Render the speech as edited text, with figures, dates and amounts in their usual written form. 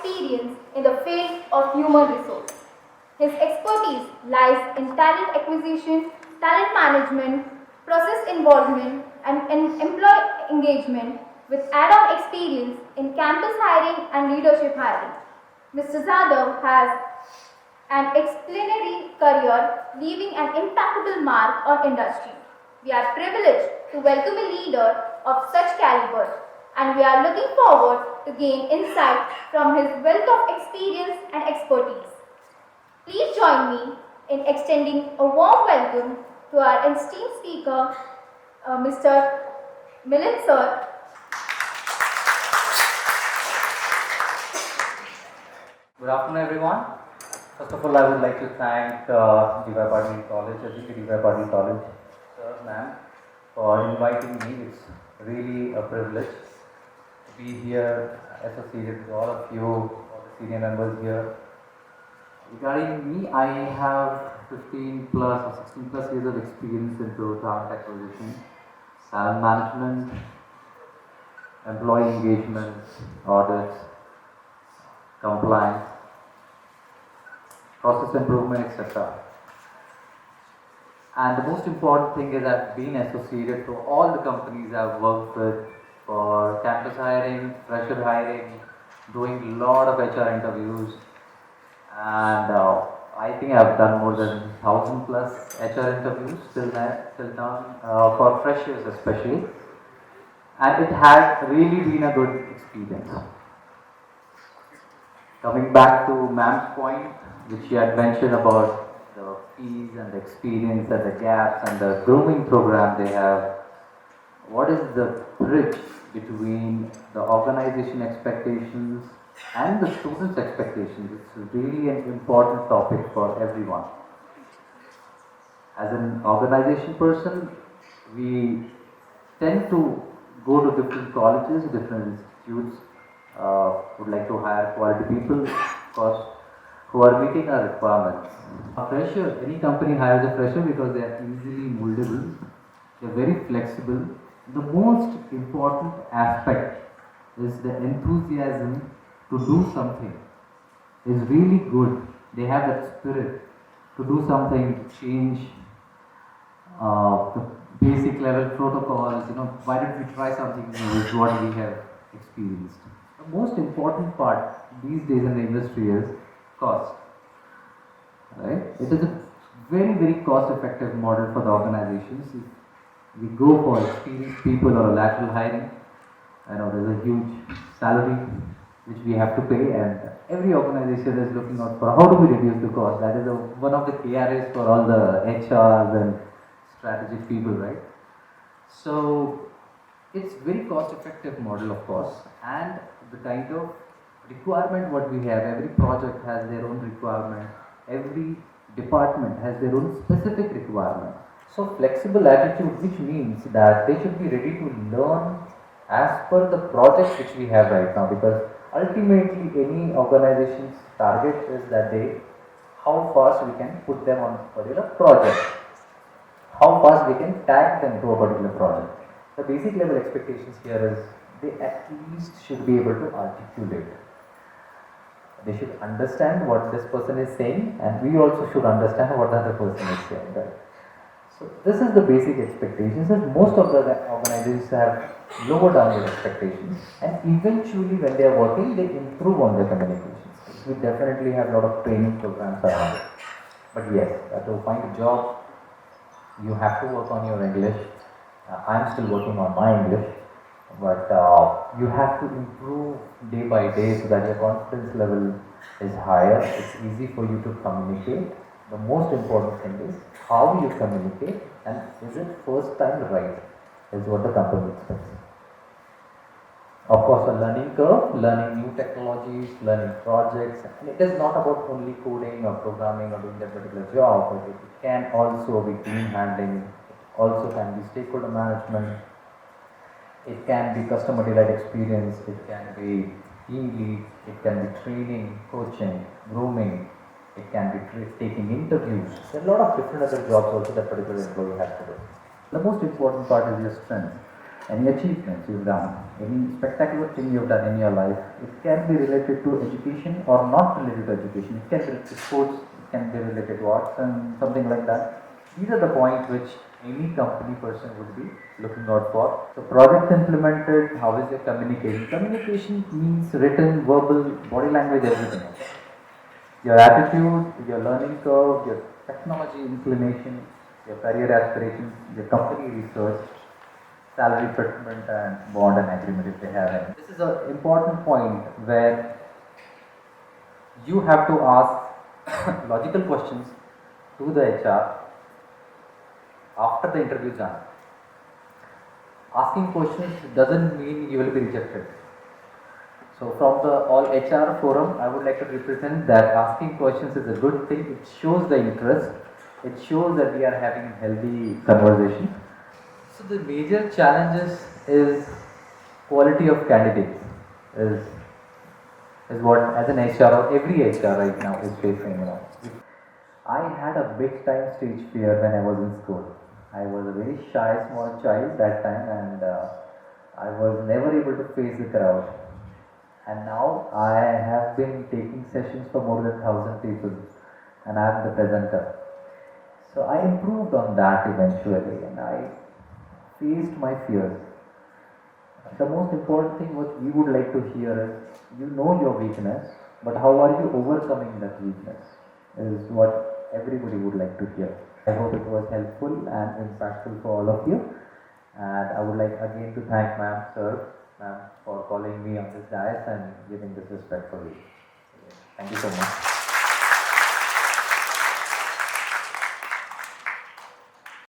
experience in the field of human resource. His expertise lies in talent acquisition, talent management, process involvement, and in employee engagement with add-on experience in campus hiring and leadership hiring. Mr. Zadav has an exemplary career, leaving an impeccable mark on industry. We are privileged to welcome a leader of such caliber, and we are looking forward to gain insight from his wealth of experience and expertise. Please join me in extending a warm welcome to our esteemed speaker, Mr. Milind sir. Good afternoon, everyone. First of all, I would like to thank DY Patil College, DY Patil College, sir, ma'am, for inviting me. It's really a privilege to be here associated with all of you, all the senior members here. Regarding me, I have 15 plus or 16 plus years of experience into talent acquisition, talent management, employee engagement, audits, compliance, process improvement, etc. And the most important thing is I've been associated to all the companies I've worked with for campus hiring, fresher hiring, doing a lot of HR interviews, and I think I've done more than 1,000 plus HR interviews till now for freshers especially, and it had really been a good experience. Coming back to ma'am's point, which she had mentioned about the fees and the experience and the gaps and the grooming program they have, what is the bridge between the organization expectations and the students' expectations? It's really an important topic for everyone. As an organization person, we tend to go to different colleges, different institutes, would like to hire quality people, of course, who are meeting our requirements. A fresher, any company hires a fresher because they are easily moldable, they are very flexible. The most important aspect is the enthusiasm to do something is really good. They have that spirit to do something, to change the basic level protocols. Why don't we try something new is what we have experienced. The most important part these days in the industry is cost. Right? It is a very, very cost-effective model for the organizations. If we go for experienced people or a lateral hiring, there's a huge salary which we have to pay, and every organization is looking out for how do we reduce the cost. That is one of the KRAs for all the HRs and strategic people, right? So it's very cost-effective model, of course, and the kind of requirement what we have, every project has their own requirement, every department has their own specific requirement. So flexible attitude, which means that they should be ready to learn as per the project which we have right now, because ultimately any organization's target is that how fast we can put them on a particular project, how fast we can tag them to a particular project. The basic level expectations here is they at least should be able to articulate. They should understand what this person is saying, and we also should understand what the other person is saying. Right? So this is the basic expectations, and most of the organizations have lower down their expectations, and eventually when they are working, they improve on their communications. We definitely have a lot of training programs around it. But yes, to find a job, you have to work on your English. I'm still working on my English, but you have to improve day by day so that your confidence level is higher. It's easy for you to communicate. The most important thing is how you communicate, and is it first time right, is what the company expects. Of course, a learning curve, learning new technologies, learning projects, and it is not about only coding or programming or doing that particular job, but it can also be team handling, it also can be stakeholder management, it can be customer delight experience, it can be team lead, it can be training, coaching, grooming, it can be taking interviews. There are a lot of different other jobs also that particular employee has to do. The most important part is your strengths and the achievements you've done. any spectacular thing you've done in your life. It can be related to education or not related to education. It can be related to sports, it can be related to arts and something like that. These are the points which any company person would be looking out for. So project implemented, how is your communication? Communication means written, verbal, body language, everything. Your attitude, your learning curve, your technology inclination, your career aspirations, your company research, salary settlement and bond and agreement if they have any. This is an important point where you have to ask logical questions to the HR after the interview is done. Asking questions doesn't mean you will be rejected. So from the all HR forum, I would like to represent that asking questions is a good thing. It shows the interest. It shows that we are having a healthy conversation. So the major challenges is quality of candidates is what as an HR or every HR right now is facing. I had a big time stage fear when I was in school. I was a very shy small child that time and I was never able to face the crowd. And now I have been taking sessions for more than 1,000 people and I am the presenter. So I improved on that eventually and I faced my fears. The most important thing what we would like to hear is you know your weakness, but how are you overcoming that weakness is what everybody would like to hear. I hope it was helpful and impactful for all of you. And I would like again to thank ma'am, for calling me on this dais and giving this respect for me. Thank you so much.